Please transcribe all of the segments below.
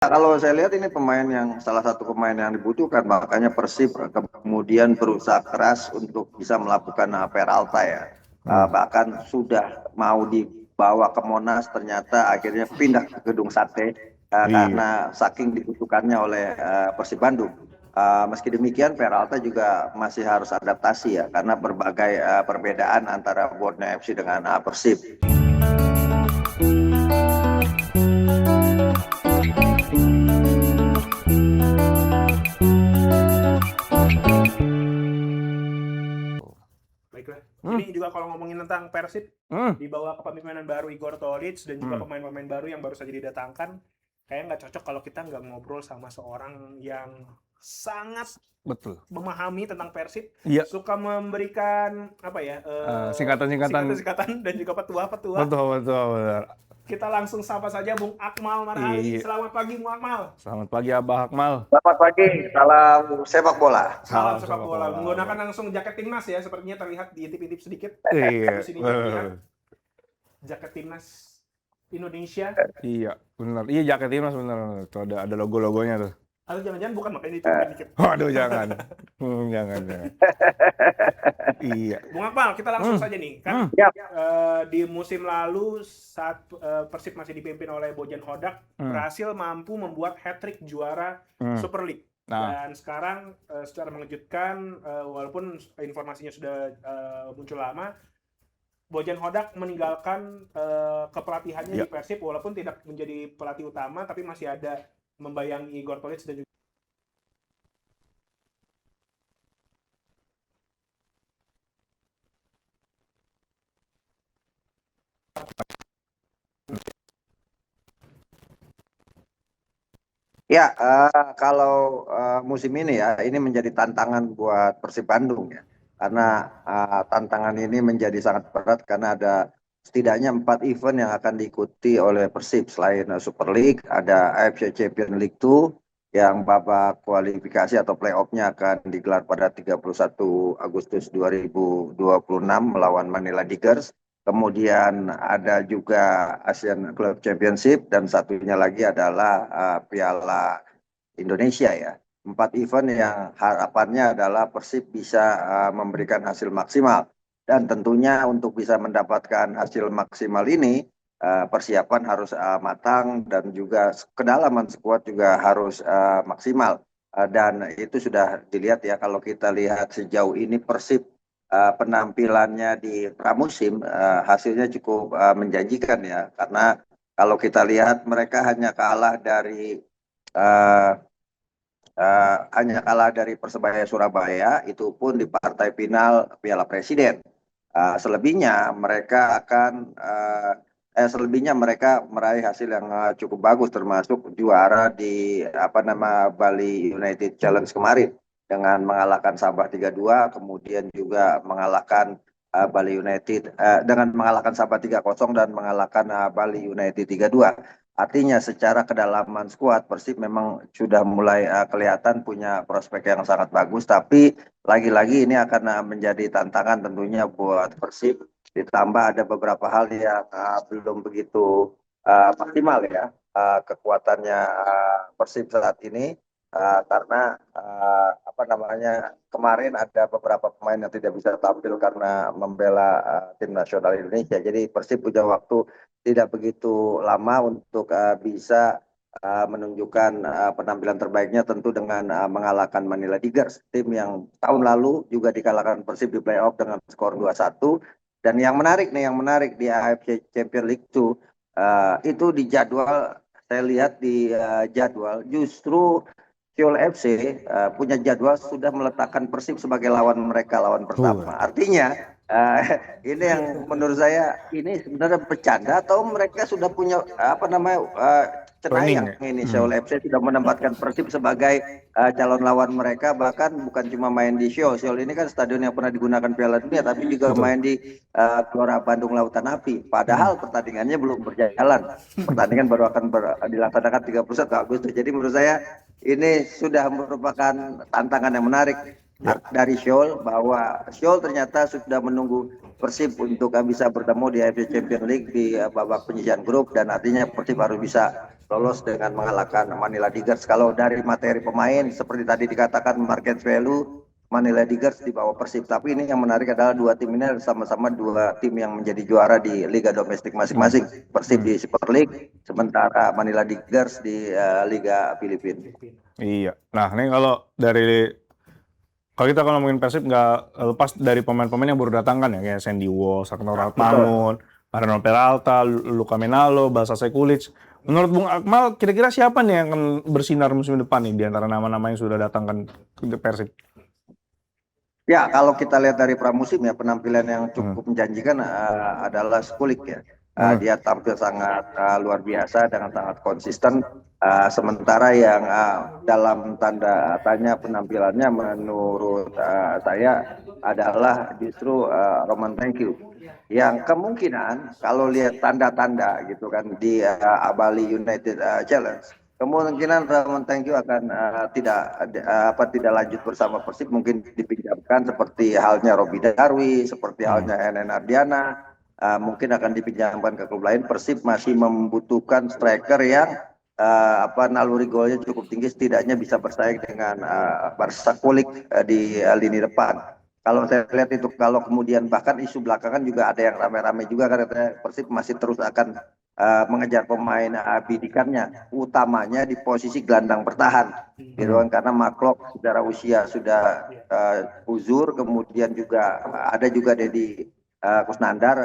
Kalau saya lihat ini salah satu pemain yang dibutuhkan, makanya Persib kemudian berusaha keras untuk bisa melakukan Peralta ya. Bahkan sudah mau dibawa ke Monas, ternyata akhirnya pindah ke Gedung Sate Iya. karena saking dibutuhkannya oleh Persib Bandung. Meski demikian Peralta juga masih harus adaptasi ya, karena berbagai perbedaan antara Borneo FC dengan Persib. Baiklah. Hmm. Ini juga kalau ngomongin tentang Persib, Hmm. dibawa kepemimpinan baru Igor Tolic dan juga Hmm. pemain-pemain baru yang baru saja didatangkan, kayaknya nggak cocok kalau kita nggak ngobrol sama seorang yang sangat Betul. memahami tentang Persib, Iya. suka memberikan apa ya, Singkatan-singkatan. singkatan dan juga petua-petua. Betul. Kita langsung sapa saja Bung Akmal Marhali. Iya. Selamat pagi Bung Akmal. Selamat pagi Abah Akmal. Selamat pagi, salam sepak bola. Salam sepak bola. Menggunakan langsung jaket timnas ya, sepertinya terlihat diintip-intip sedikit. Iya. Di sini terlihat jaket timnas Indonesia. Iya, benar. Iya, jaket timnas benar. Tuh ada logo-logonya tuh. Atau jangan-jangan bukan, makanya ditutupin dikit. Waduh, jangan. Jangan. Iya. Bung Akmal, kita langsung saja nih. Kan di musim lalu saat Persib masih dipimpin oleh Bojan Hodak, berhasil mampu membuat hat-trick juara Super League. Dan sekarang secara mengejutkan, walaupun informasinya sudah muncul lama, Bojan Hodak meninggalkan kepelatihannya di Persib, walaupun tidak menjadi pelatih utama, tapi masih ada membayangi Igor Tolic dan juga Ya, kalau musim ini ya, ini menjadi tantangan buat Persib Bandung ya. Karena tantangan ini menjadi sangat berat karena ada setidaknya 4 event yang akan diikuti oleh Persib. Selain Super League, ada AFC Champions League 2 yang babak kualifikasi atau playoff-nya akan digelar pada 31 Agustus 2026 melawan Manila Tigers. Kemudian ada juga Asian Club Championship dan satunya lagi adalah Piala Indonesia ya. 4 event yang harapannya adalah Persib bisa memberikan hasil maksimal. Dan tentunya untuk bisa mendapatkan hasil maksimal ini, persiapan harus matang dan juga kedalaman skuad juga harus maksimal. Dan itu sudah dilihat ya, kalau kita lihat sejauh ini Persib penampilannya di pramusim hasilnya cukup menjanjikan ya, karena kalau kita lihat mereka hanya kalah dari Persebaya Surabaya, itu pun di partai final Piala Presiden. Selebihnya mereka meraih hasil yang cukup bagus, termasuk juara di Bali United Challenge kemarin dengan mengalahkan Sabah 3-2, kemudian juga mengalahkan Bali United dengan mengalahkan Sabah 3-0 dan mengalahkan Bali United 3-2. Artinya secara kedalaman skuad Persib memang sudah mulai kelihatan punya prospek yang sangat bagus, tapi lagi-lagi ini akan menjadi tantangan tentunya buat Persib, ditambah ada beberapa hal yang belum begitu maksimal ya kekuatannya Persib saat ini. Karena kemarin ada beberapa pemain yang tidak bisa tampil karena membela tim nasional Indonesia. Jadi Persib punya waktu tidak begitu lama untuk bisa menunjukkan penampilan terbaiknya, tentu dengan mengalahkan Manila Tigers, tim yang tahun lalu juga dikalahkan Persib di playoff dengan skor 2-1. Dan yang menarik di AFC Champions League 2 itu di jadwal, saya lihat di jadwal justru Seoul FC punya jadwal sudah meletakkan Persib sebagai lawan pertama. Artinya ini yang menurut saya ini sebenarnya bercanda atau mereka sudah punya cenayang ini. Seoul FC sudah menempatkan Persib sebagai calon lawan mereka, bahkan bukan cuma main di Seoul ini kan stadion yang pernah digunakan Piala Dunia, tapi juga main di Gelora Bandung Lautan Api. Padahal pertandingannya belum berjalan. Pertandingan baru akan dilaksanakan 31 Agustus. Jadi menurut saya ini sudah merupakan tantangan yang menarik dari Seoul, bahwa Seoul ternyata sudah menunggu Persib untuk bisa bertemu di AFC Champions League di babak penyisihan grup, dan artinya Persib harus bisa lolos dengan mengalahkan Manila Tigers. Kalau dari materi pemain seperti tadi dikatakan market value Manila Tigers di bawah Persib, tapi ini yang menarik adalah dua tim ini sama-sama dua tim yang menjadi juara di liga domestik masing-masing. Persib di Super League, sementara Manila Tigers di Liga Filipina. Iya. Nah, ini kalau kita ngomongin Persib nggak lepas dari pemain-pemain yang baru datang kan ya, kayak Sandy Walsh, Aknor Ratmangun, Mariano Peralta, Luka Menalo, Balsa Sekulic. Menurut Bung Akmal, kira-kira siapa nih yang akan bersinar musim depan nih di antara nama-nama yang sudah datang kan ke Persib? Ya, kalau kita lihat dari pramusim ya, penampilan yang cukup menjanjikan adalah Sekulic ya. Dia tampil sangat luar biasa dengan sangat konsisten. Sementara yang dalam tanda tanya penampilannya menurut saya adalah justru Roman Thank You, yang kemungkinan kalau lihat tanda-tanda gitu kan di Bali United Challenge, kemungkinan Roman Thank You akan tidak lanjut bersama Persib, mungkin dipinjamkan seperti halnya Robi Darwi, seperti halnya Enen Ardiana, mungkin akan dipinjamkan ke klub lain. Persib masih membutuhkan striker yang naluri golnya cukup tinggi, setidaknya bisa bersaing dengan Barca Kulik di lini depan. Kalau saya lihat itu, kalau kemudian bahkan isu belakangan juga ada yang rame-rame juga katanya Persib masih terus akan mengejar pemain bidikannya, utamanya di posisi gelandang bertahan, gitu kan, karena Maklok secara usia sudah uzur, kemudian juga ada juga Dedi Kusnandar,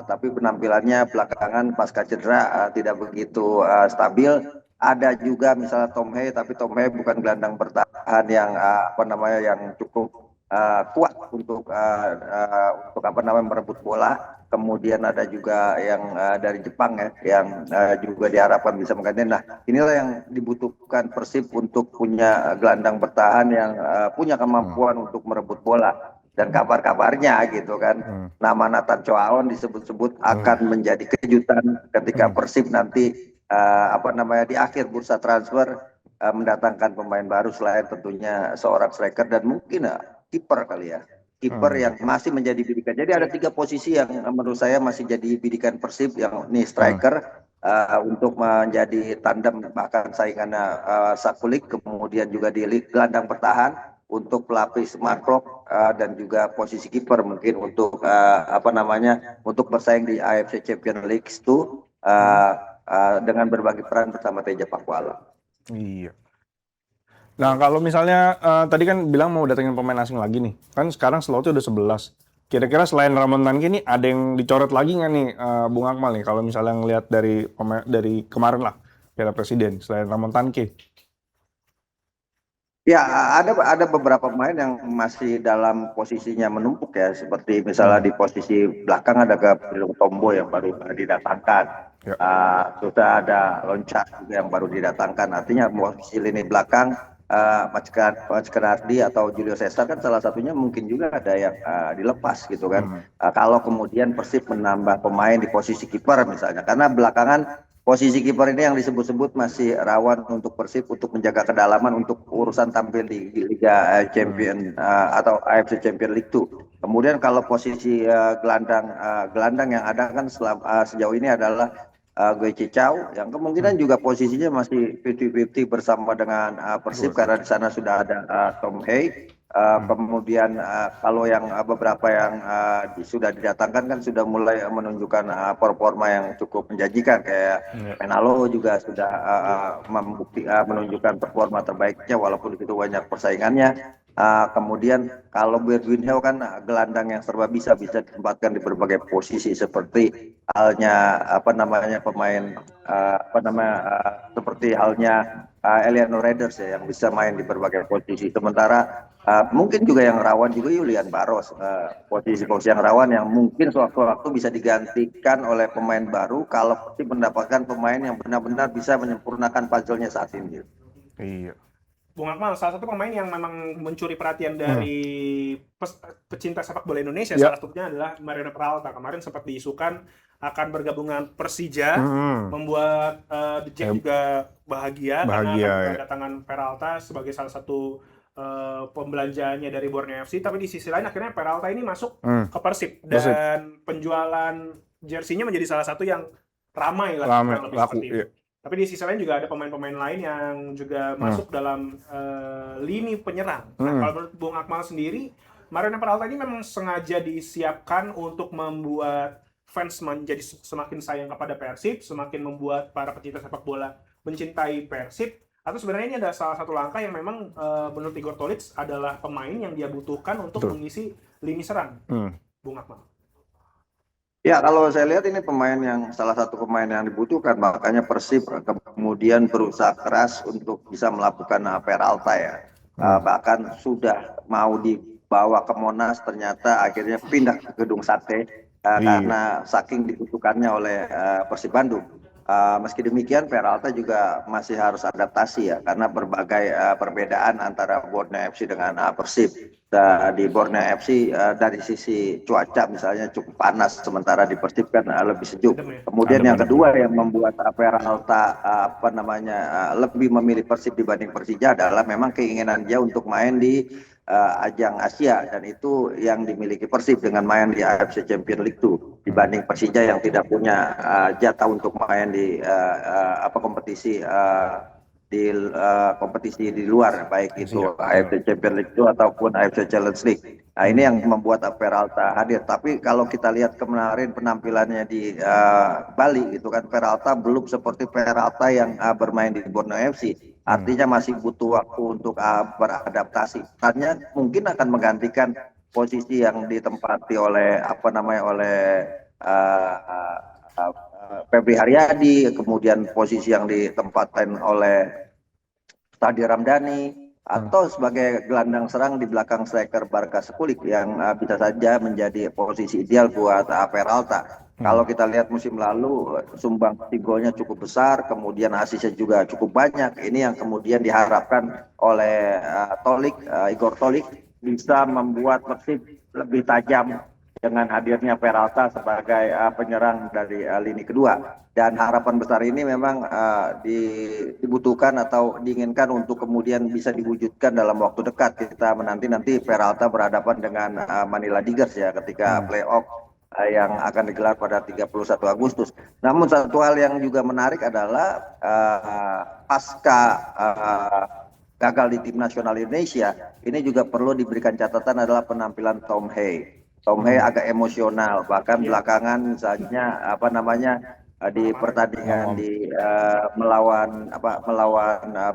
tapi penampilannya belakangan pasca cedera tidak begitu stabil. Ada juga misalnya Tom Hey, tapi Tom Hey bukan gelandang bertahan yang yang cukup kuat untuk merebut bola. Kemudian ada juga yang dari Jepang ya, yang juga diharapkan bisa mengganti. Nah, inilah yang dibutuhkan Persib untuk punya gelandang bertahan yang punya kemampuan untuk merebut bola. Dan kabar-kabarnya gitu kan, nama Nathan Choaon disebut-sebut akan menjadi kejutan ketika Persib nanti di akhir bursa transfer mendatangkan pemain baru, selain tentunya seorang striker dan mungkin kiper kali ya, kiper yang masih menjadi bidikan. Jadi ada 3 posisi yang menurut saya masih jadi bidikan Persib, yang nih striker untuk menjadi tandem bahkan saingannya Sakulik, kemudian juga di gelandang bertahan untuk pelapis Maklok, dan juga posisi kiper mungkin untuk untuk bersaing di AFC Champions League itu dengan berbagi peran bersama Teja Pakualam. Iya. Nah, kalau misalnya tadi kan bilang mau datengin pemain asing lagi nih, kan sekarang slotnya udah 11. Kira-kira selain Ramon Tanki nih ada yang dicoret lagi nggak nih, Bung Akmal nih, kalau misalnya ngelihat dari kemarin lah Piala Presiden selain Ramon Tanki? Ya, ada beberapa pemain yang masih dalam posisinya menumpuk ya, seperti misalnya di posisi belakang ada Gabriel Tombo yang baru didatangkan. Ya. Sudah ada Loncat juga yang baru didatangkan. Artinya posisi lini belakang Mackenardi atau Julio Cesar kan salah satunya mungkin juga ada yang dilepas gitu kan. Kalau kemudian Persib menambah pemain di posisi kiper misalnya, karena belakangan posisi kiper ini yang disebut-sebut masih rawan untuk Persib untuk menjaga kedalaman untuk urusan tampil di Liga Champion atau AFC Champions League 2. Kemudian kalau posisi gelandang yang ada kan sejauh ini adalah Gue Cicau, yang kemungkinan juga posisinya masih 50-50 bersama dengan Persib karena di sana sudah ada Tom Hey. Kemudian kalau yang beberapa yang sudah didatangkan kan sudah mulai menunjukkan performa yang cukup menjanjikan, kayak Menalo juga sudah menunjukkan performa terbaiknya walaupun itu banyak persaingannya. Kemudian kalau Bergwinheo kan gelandang yang serba bisa ditempatkan di berbagai posisi, seperti halnya pemain seperti halnya Eliano Raiders ya, yang bisa main di berbagai posisi. Sementara mungkin juga yang rawan juga Julian Barros, posisi-posisi yang rawan yang mungkin sewaktu-waktu bisa digantikan oleh pemain baru kalau Persib mendapatkan pemain yang benar-benar bisa menyempurnakan puzzle-nya saat ini. Iya. Bung Akmal, salah satu pemain yang memang mencuri perhatian dari pecinta sepak bola Indonesia, salah satunya adalah Mariano Peralta. Kemarin sempat diisukan akan bergabung dengan Persija, membuat The Jack juga bahagia karena kedatangan Peralta sebagai salah satu pembelanjaannya dari Borneo FC. Tapi di sisi lain akhirnya Peralta ini masuk ke Persib dan penjualan jersinya menjadi salah satu yang ramai lah, laku. Tapi di sisi lain juga ada pemain-pemain lain yang juga masuk dalam lini penyerang. Nah, kalau menurut Bung Akmal sendiri, Mariano Peralta ini memang sengaja disiapkan untuk membuat fans menjadi semakin sayang kepada Persib, semakin membuat para pecinta sepak bola mencintai Persib, atau sebenarnya ini ada salah satu langkah yang memang menurut Igor Tolic adalah pemain yang dia butuhkan untuk mengisi lini serang, Bung Akmal? Ya, kalau saya lihat ini salah satu pemain yang dibutuhkan, makanya Persib kemudian berusaha keras untuk bisa melakukan Peralta ya. Bahkan sudah mau dibawa ke Monas, ternyata akhirnya pindah ke Gedung Sate karena saking dibutuhkannya oleh Persib Bandung. Meski demikian Peralta juga masih harus adaptasi ya, karena berbagai perbedaan antara Borneo FC dengan Persib. Di Borneo FC dari sisi cuaca misalnya cukup panas, sementara di Persib kan lebih sejuk. Kemudian yang kedua yang membuat Peralta lebih memilih Persib dibanding Persija adalah memang keinginan dia untuk main di ajang Asia, dan itu yang dimiliki Persib dengan main di AFC Champions League 2 dibanding Persija yang tidak punya jatah untuk main di kompetisi kompetisi di luar, baik itu AFC Champions League 2 ataupun AFC Challenge League. Nah, ini yang membuat Peralta hadir. Tapi kalau kita lihat kemarin penampilannya di Bali itu kan, Peralta belum seperti Peralta yang bermain di Borneo FC. Artinya masih butuh waktu untuk beradaptasi. Artinya mungkin akan menggantikan posisi yang ditempati oleh Febri Haryadi, kemudian posisi yang ditempatkan oleh Tadi Ramdhani, atau sebagai gelandang serang di belakang striker Barka Sekulik yang bisa saja menjadi posisi ideal buat Peralta. Kalau kita lihat musim lalu, sumbang golnya cukup besar, kemudian asisnya juga cukup banyak. Ini yang kemudian diharapkan oleh Igor Tolic bisa membuat Persib lebih tajam dengan hadirnya Peralta sebagai penyerang dari lini kedua. Dan harapan besar ini memang dibutuhkan atau diinginkan untuk kemudian bisa diwujudkan dalam waktu dekat. Kita menanti Peralta berhadapan dengan Manila Tigers ya, ketika playoff yang akan digelar pada 31 Agustus. Namun satu hal yang juga menarik adalah pasca gagal di tim nasional Indonesia, ini juga perlu diberikan catatan adalah penampilan Tom Hey. Tom Hey agak emosional, bahkan belakangan misalnya di pertandingan melawan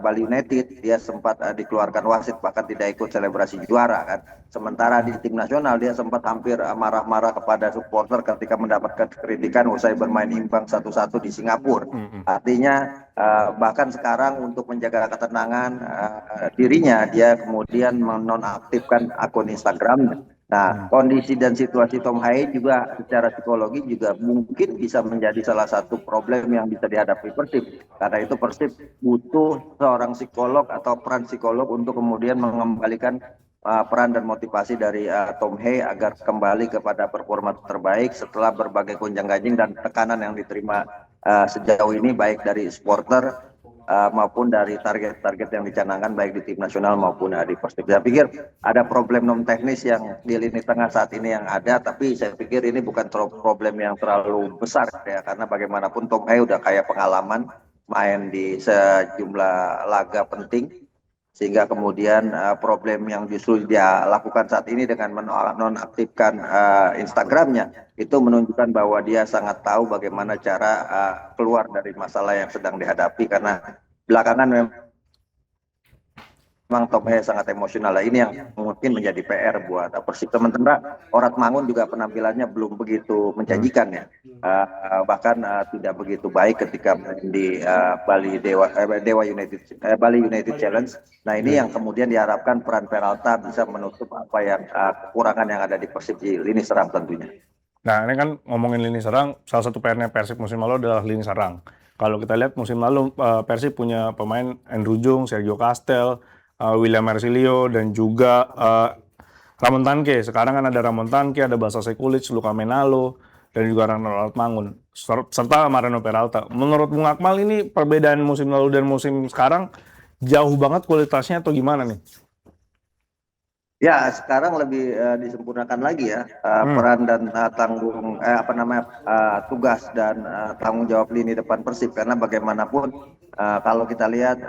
Bali United, dia sempat dikeluarkan wasit, bahkan tidak ikut selebrasi juara kan. Sementara di tim nasional dia sempat hampir marah-marah kepada supporter ketika mendapatkan kritikan usai bermain imbang 1-1 di Singapura. Artinya bahkan sekarang untuk menjaga ketenangan dirinya, dia kemudian menonaktifkan akun Instagramnya. Nah, kondisi dan situasi Tom Hey juga secara psikologi juga mungkin bisa menjadi salah satu problem yang bisa dihadapi Persib. Karena itu Persib butuh seorang psikolog atau peran psikolog untuk kemudian mengembalikan peran dan motivasi dari Tom Hey agar kembali kepada performa terbaik setelah berbagai gonjang-ganjing dan tekanan yang diterima sejauh ini, baik dari supporter maupun dari target-target yang dicanangkan baik di tim nasional maupun di Persib. Saya pikir ada problem non teknis yang di lini tengah saat ini yang ada, tapi saya pikir ini bukan problem yang terlalu besar ya, karena bagaimanapun Tom Hey udah kayak pengalaman main di sejumlah laga penting, sehingga kemudian problem yang justru dia lakukan saat ini dengan menonaktifkan Instagramnya itu menunjukkan bahwa dia sangat tahu bagaimana cara keluar dari masalah yang sedang dihadapi, karena belakangan memang Tom Hey sangat emosional. Ini yang mungkin menjadi PR buat Persib. Sementara Orat Mangun juga penampilannya belum begitu menjanjikan ya, bahkan tidak begitu baik ketika di Bali United Challenge. Nah, ini yang kemudian diharapkan peran Peralta bisa menutup apa yang kekurangan yang ada di Persib di lini serang tentunya. Nah, ini kan ngomongin lini serang, salah satu PR-nya Persib musim lalu adalah lini serang. Kalau kita lihat musim lalu Persib punya pemain Andrew Jung, Sergio Castel, William Marsilio, dan juga Ramon Tanke. Sekarang kan ada Ramon Tanke, ada Basa Sekulic, Luka Menalo, dan juga Ronald Mangun, serta Mariano Peralta. Menurut Bung Akmal ini perbedaan musim lalu dan musim sekarang jauh banget kualitasnya atau gimana nih? Ya, sekarang lebih disempurnakan lagi ya peran dan tugas dan tanggung jawab lini depan Persib, karena bagaimanapun kalau kita lihat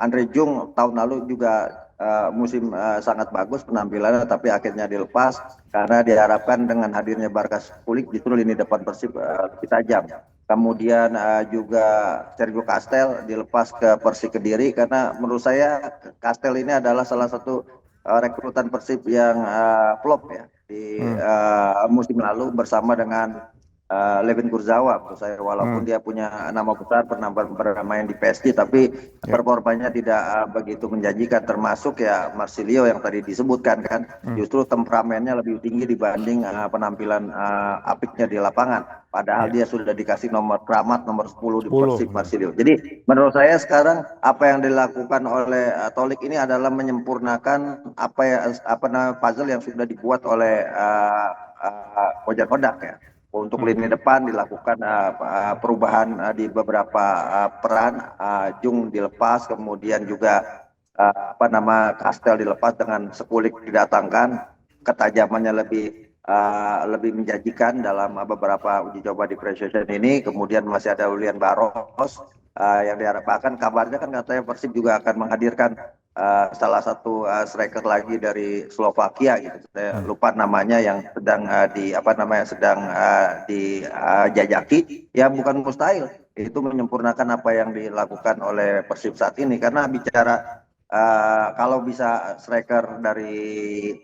Andre Jung tahun lalu juga musim sangat bagus penampilannya, tapi akhirnya dilepas karena diharapkan dengan hadirnya Barkas Pulik justru lini depan Persib lebih tajam. Kemudian juga Sergio Castel dilepas ke Persik Kediri, karena menurut saya Castel ini adalah salah satu rekrutan Persib yang flop ya di musim lalu bersama dengan Levin Kurzawa. Menurut saya walaupun dia punya nama besar pernah bermain di PSG, tapi performanya tidak begitu menjanjikan, termasuk ya Marsilio yang tadi disebutkan kan. Justru temperamennya lebih tinggi dibanding penampilan apiknya di lapangan. Padahal dia sudah dikasih nomor keramat nomor 10 di Persib Marsilio. Jadi menurut saya sekarang apa yang dilakukan oleh Tolik ini adalah menyempurnakan puzzle yang sudah dibuat oleh Bojan Hodak ya. Untuk lini depan dilakukan perubahan di beberapa peran. Jung dilepas, kemudian juga Kastel dilepas dengan Sekulik didatangkan, ketajamannya lebih menjanjikan dalam beberapa uji coba di pre-season ini. Kemudian masih ada Julian Barros yang diharapkan, kabarnya kan katanya Persib juga akan menghadirkan salah satu striker lagi dari Slovakia gitu. Saya lupa namanya, yang sedang dijajaki. Ya bukan mustahil itu menyempurnakan apa yang dilakukan oleh Persib saat ini, karena bicara kalau bisa striker dari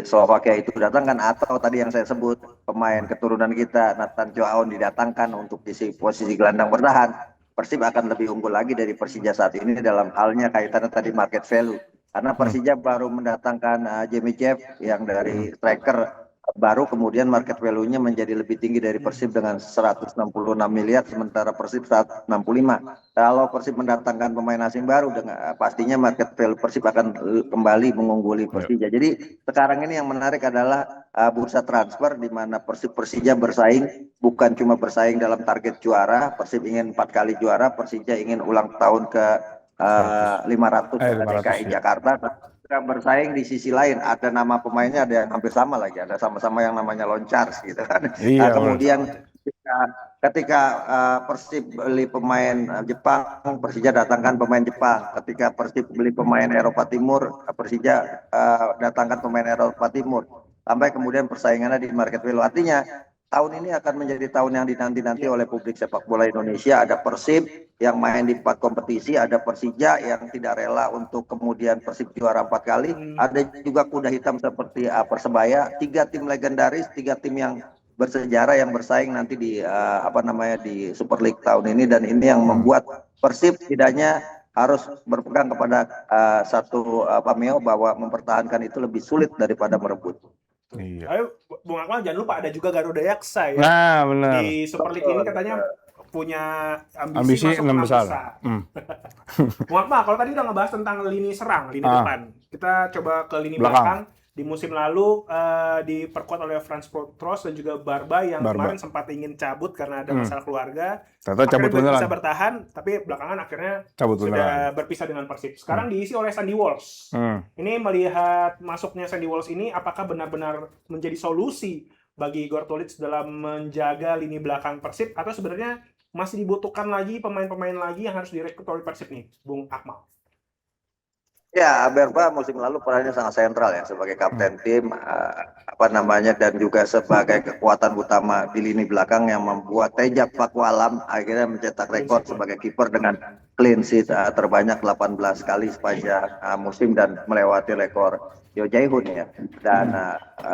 Slovakia itu datangkan, atau tadi yang saya sebut pemain keturunan kita Nathan Joaon didatangkan untuk isi posisi gelandang bertahan, Persib akan lebih unggul lagi dari Persija saat ini dalam halnya kaitannya tadi market value. Karena Persija baru mendatangkan Jamie Jeff yang dari striker baru, kemudian market value-nya menjadi lebih tinggi dari Persib dengan 166 miliar, sementara Persib 165. Kalau Persib mendatangkan pemain asing baru, dengan pastinya market value Persib akan kembali mengungguli Persija. Jadi sekarang ini yang menarik adalah bursa transfer, di mana Persija bersaing, bukan cuma bersaing dalam target juara. Persib ingin 4 kali juara, Persija ingin ulang tahun ke 500 DKI Jakarta. Bersaing di sisi lain, ada nama pemainnya ada yang hampir sama lagi, ada sama-sama yang namanya Loncars gitu kan. Kemudian ketika Persib beli pemain Jepang, Persija datangkan pemain Jepang. Ketika Persib beli pemain Eropa Timur, Persija datangkan pemain Eropa Timur. Sampai kemudian persaingannya di market value. Artinya tahun ini akan menjadi tahun yang dinanti-nanti oleh publik sepak bola Indonesia. Ada Persib yang main di 4 kompetisi, ada Persija yang tidak rela untuk kemudian Persib juara 4 kali, ada juga kuda hitam seperti Persebaya. 3 tim legendaris, 3 tim yang bersejarah yang bersaing nanti di di Super League tahun ini, dan ini yang membuat Persib tidaknya harus berpegang kepada satu pameo bahwa mempertahankan itu lebih sulit daripada merebut. Iya. Ayo, Bung Akmal jangan lupa ada juga Garuda Yaksa ya. Nah, benar. Di Super League ini katanya punya ambisi masuk 6 besar. Bung Akmal, kalau tadi udah ngebahas tentang lini serang, lini depan, kita coba ke lini belakang. Di musim lalu diperkuat oleh Franz Protos dan juga Barba yang kemarin sempat ingin cabut karena ada masalah keluarga. Akhirnya bisa bertahan, tapi belakangan akhirnya sudah berpisah dengan Persib. Sekarang diisi oleh Sandy Walsh. Ini melihat masuknya Sandy Walsh ini, apakah benar-benar menjadi solusi bagi Igor Tulic dalam menjaga lini belakang Persib, atau sebenarnya masih dibutuhkan lagi pemain-pemain lagi yang harus direkrut oleh Persib nih, Bung Akmal? Ya, Berba musim lalu perannya sangat sentral ya sebagai kapten tim, dan juga sebagai kekuatan utama di lini belakang yang membuat Teja Pakualam akhirnya mencetak rekor sebagai kiper dengan clean sheet terbanyak 18 kali sepanjang musim dan melewati rekor Yo Jae-hoon ya. Dan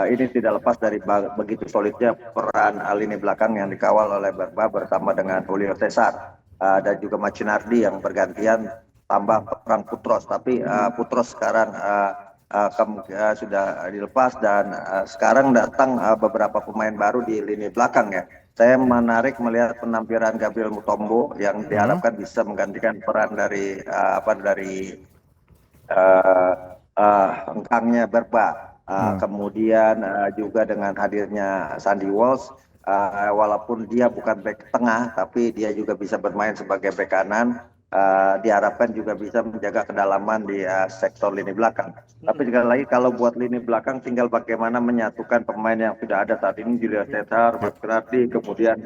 ini tidak lepas dari begitu solidnya peran lini belakang yang dikawal oleh Berba bersama dengan Julio Cesar dan juga Machinardi yang bergantian, tambah perang Putros. Tapi Putros sekarang sudah dilepas, dan sekarang datang beberapa pemain baru di lini belakang ya. Saya menarik melihat penampilan Gabriel Mutombo yang diharapkan bisa menggantikan peran dari engkangnya Berba. Kemudian juga dengan hadirnya Sandy Walsh, walaupun dia bukan bek tengah, tapi dia juga bisa bermain sebagai bek kanan. diharapkan juga bisa menjaga kedalaman di sektor lini belakang. Tapi sekali lagi kalau buat lini belakang tinggal bagaimana menyatukan pemain yang sudah ada saat ini, Julio Cesar, Mas Grati, kemudian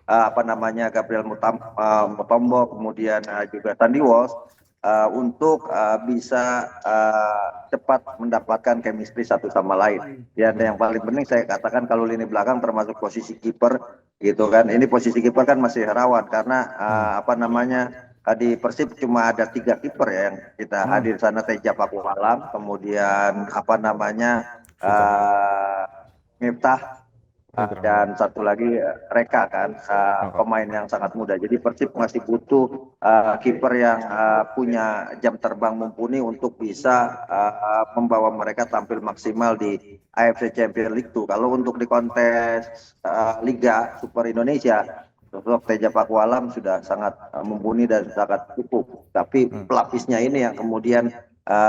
Gabriel Mutombo, kemudian juga Sandy Walsh, untuk bisa cepat mendapatkan chemistry satu sama lain. Ya, dan yang paling penting saya katakan kalau lini belakang termasuk posisi kiper gitu kan. Ini posisi kiper kan masih rawan karena di Persib cuma ada 3 kiper ya yang kita hadir sana, Teja Pakualam, kemudian Miftah, dan satu lagi Reka kan, pemain yang sangat muda. Jadi Persib masih butuh kiper yang punya jam terbang mumpuni untuk bisa membawa mereka tampil maksimal di AFC Champions League 2. Kalau untuk di kontes Liga Super Indonesia, sosok Teja Pakualam sudah sangat mumpuni dan sangat cukup. Tapi pelapisnya ini yang kemudian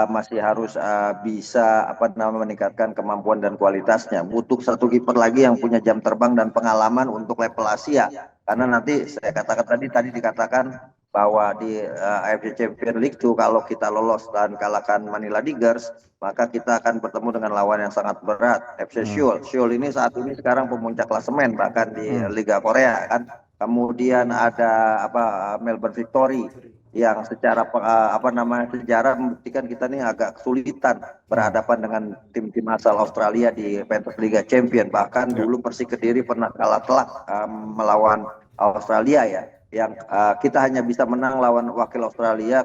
masih harus bisa meningkatkan kemampuan dan kualitasnya. Butuh satu kiper lagi yang punya jam terbang dan pengalaman untuk level Asia. Karena nanti saya katakan tadi dikatakan bahwa di AFC Champions League itu kalau kita lolos dan kalahkan Manila Tigers, maka kita akan bertemu dengan lawan yang sangat berat, FC Seoul. Seoul ini saat ini sekarang pemuncak klasemen bahkan di Liga Korea kan. Kemudian ada Melbourne Victory yang secara sejarah membuktikan kita nih agak kesulitan berhadapan dengan tim-tim asal Australia di pentas Liga Champion. Bahkan dulu Persik Kediri pernah kalah telak melawan Australia ya, yang kita hanya bisa menang lawan wakil Australia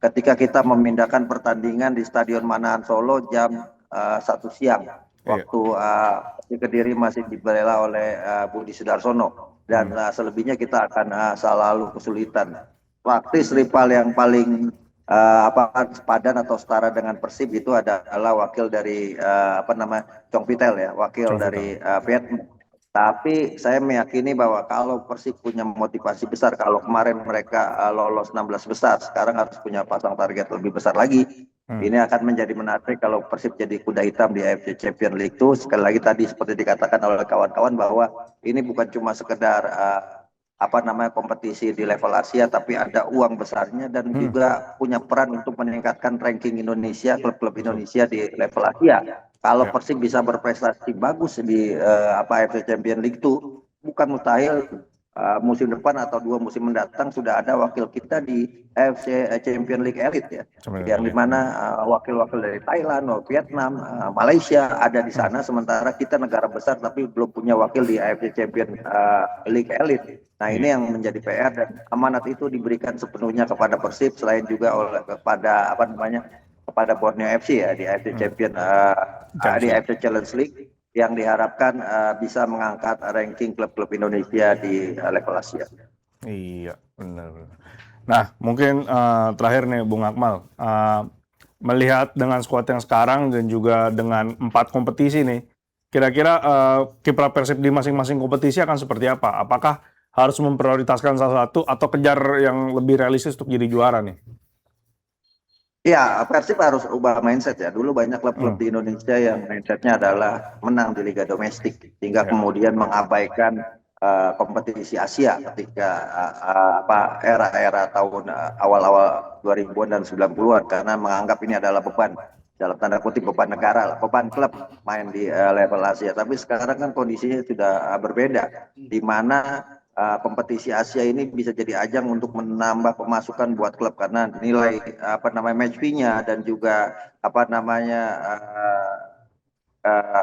ketika kita memindahkan pertandingan di Stadion Manahan Solo jam 1 siang waktu Persik Kediri masih dibela oleh Budi Sudarsono. Dan selebihnya kita akan selalu kesulitan. Praktis rival yang paling sepadan atau setara dengan Persib itu adalah wakil dari Chong Vitel ya, wakil dari Vietnam. Tapi saya meyakini bahwa kalau Persib punya motivasi besar, kalau kemarin mereka lolos 16 besar, sekarang harus punya pasang target lebih besar lagi. Ini akan menjadi menarik kalau Persib jadi kuda hitam di AFC Champions League itu. Sekali lagi tadi seperti dikatakan oleh kawan-kawan bahwa ini bukan cuma sekedar kompetisi di level Asia, tapi ada uang besarnya dan juga punya peran untuk meningkatkan ranking Indonesia, klub-klub Indonesia di level Asia. Kalau Persib bisa berprestasi bagus di AFC Champions League itu, bukan mustahil musim depan atau 2 musim mendatang sudah ada wakil kita di AFC Champions League Elite ya, yang dimana wakil-wakil dari Thailand, Vietnam, Malaysia ada di sana, sementara kita negara besar tapi belum punya wakil di AFC Champions League Elite. Nah ini yang menjadi PR dan amanat itu diberikan sepenuhnya kepada Persib, selain juga kepada Borneo FC ya di AFC Champions di AFC Challenge League, yang diharapkan bisa mengangkat ranking klub-klub Indonesia di level Asia. Iya, benar. Nah, mungkin terakhir nih Bung Akmal, melihat dengan skuad yang sekarang dan juga dengan 4 kompetisi nih, kira-kira kiprah Persib di masing-masing kompetisi akan seperti apa? Apakah harus memprioritaskan salah satu atau kejar yang lebih realistis untuk jadi juara nih? Ya, Persib harus ubah mindset ya. Dulu banyak klub-klub di Indonesia yang mindsetnya adalah menang di liga domestik, sehingga kemudian mengabaikan kompetisi Asia ketika era-era tahun awal-awal 2000-an dan 90-an, karena menganggap ini adalah beban, dalam tanda kutip beban negara, beban klub main di level Asia. Tapi sekarang kan kondisinya sudah berbeda, di mana kompetisi Asia ini bisa jadi ajang untuk menambah pemasukan buat klub, karena nilai match fee-nya dan juga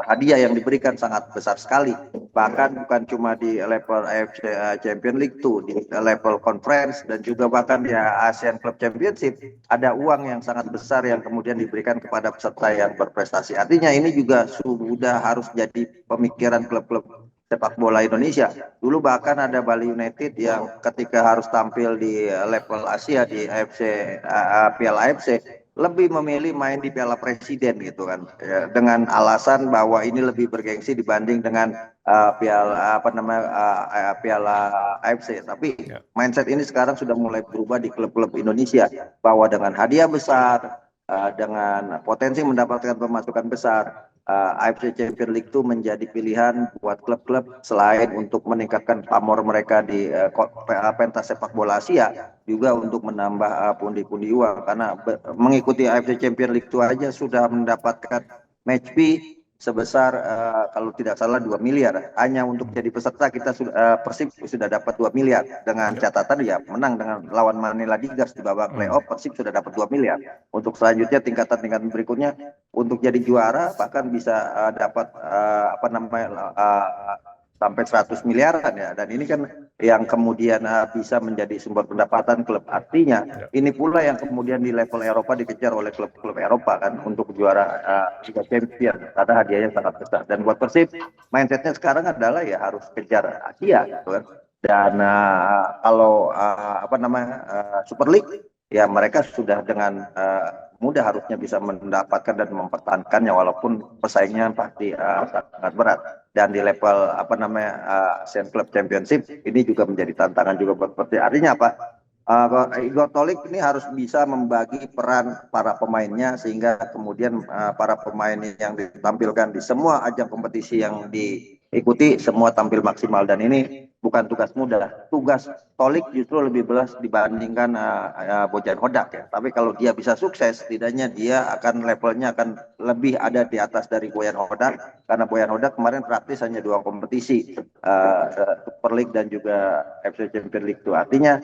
hadiah yang diberikan sangat besar sekali. Bahkan bukan cuma di level AFC Champions League 2, di level conference dan juga bahkan di ASEAN Club Championship ada uang yang sangat besar yang kemudian diberikan kepada peserta yang berprestasi. Artinya ini juga sudah harus jadi pemikiran klub-klub sepak bola Indonesia. Dulu bahkan ada Bali United yang ketika harus tampil di level Asia di Piala AFC lebih memilih main di Piala Presiden gitu kan, ya, dengan alasan bahwa ini lebih bergengsi dibanding dengan Piala AFC. Tapi mindset ini sekarang sudah mulai berubah di klub-klub Indonesia, bahwa dengan hadiah besar, dengan potensi mendapatkan pemasukan besar, AFC Champions League itu menjadi pilihan buat klub-klub selain untuk meningkatkan pamor mereka di pentas sepak bola Asia, juga untuk menambah pundi-pundi uang, karena mengikuti AFC Champions League itu aja sudah mendapatkan match fee sebesar kalau tidak salah 2 miliar. Hanya untuk jadi peserta kita Persib sudah dapat 2 miliar, dengan catatan ya menang dengan lawan Manila Tigers di babak playoff, Persib sudah dapat 2 miliar. Untuk selanjutnya tingkatan berikutnya untuk jadi juara bahkan bisa dapat sampai 100 miliaran ya, dan ini kan yang kemudian bisa menjadi sumber pendapatan klub. Artinya ini pula yang kemudian di level Eropa dikejar oleh klub-klub Eropa kan, untuk juara Liga Champions, karena hadiahnya sangat besar. Dan buat Persib mindsetnya sekarang adalah ya harus kejar Asia gitu kan. Dan kalau Super League ya mereka sudah dengan mudah harusnya bisa mendapatkan dan mempertahankannya, walaupun pesaingnya pasti sangat berat. Dan di level Asian Club Championship ini juga menjadi tantangan juga buat Persib. Artinya apa? Igor Tolik ini harus bisa membagi peran para pemainnya, sehingga kemudian para pemain yang ditampilkan di semua ajang kompetisi yang diikuti semua tampil maksimal. Dan ini bukan tugas mudah. Tugas Tolik justru lebih belas dibandingkan Bojan Hodak ya. Tapi kalau dia bisa sukses, setidaknya dia akan levelnya akan lebih ada di atas dari Bojan Hodak, karena Bojan Hodak kemarin praktis hanya 2 kompetisi, Super League dan juga AFC Champions League itu. Artinya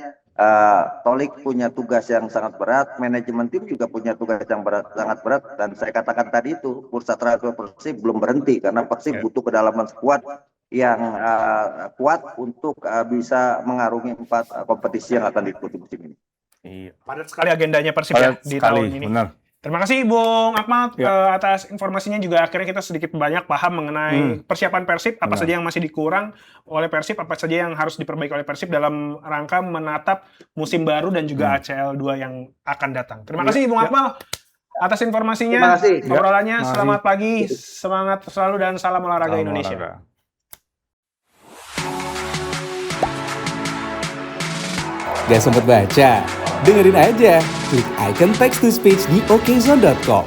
Tolik punya tugas yang sangat berat, manajemen tim juga punya tugas yang sangat berat, dan saya katakan tadi itu bursa transfer Persib belum berhenti, karena Persib butuh kedalaman skuad yang kuat untuk bisa mengarungi 4 kompetisi yang akan diikuti musim ini. Iya. Padat sekali agendanya Persib ya di tahun ini. Benar. Terima kasih Bung Akmal atas informasinya, juga akhirnya kita sedikit banyak paham mengenai persiapan Persib, apa saja yang masih dikurang oleh Persib, apa saja yang harus diperbaiki oleh Persib dalam rangka menatap musim baru dan juga ACL 2 yang akan datang. Terima kasih Bung Akmal atas informasinya, obrolannya. Selamat pagi, semangat selalu dan salam olahraga Indonesia. Gak sempet baca? Dengerin aja, klik icon text to speech di okezone.com.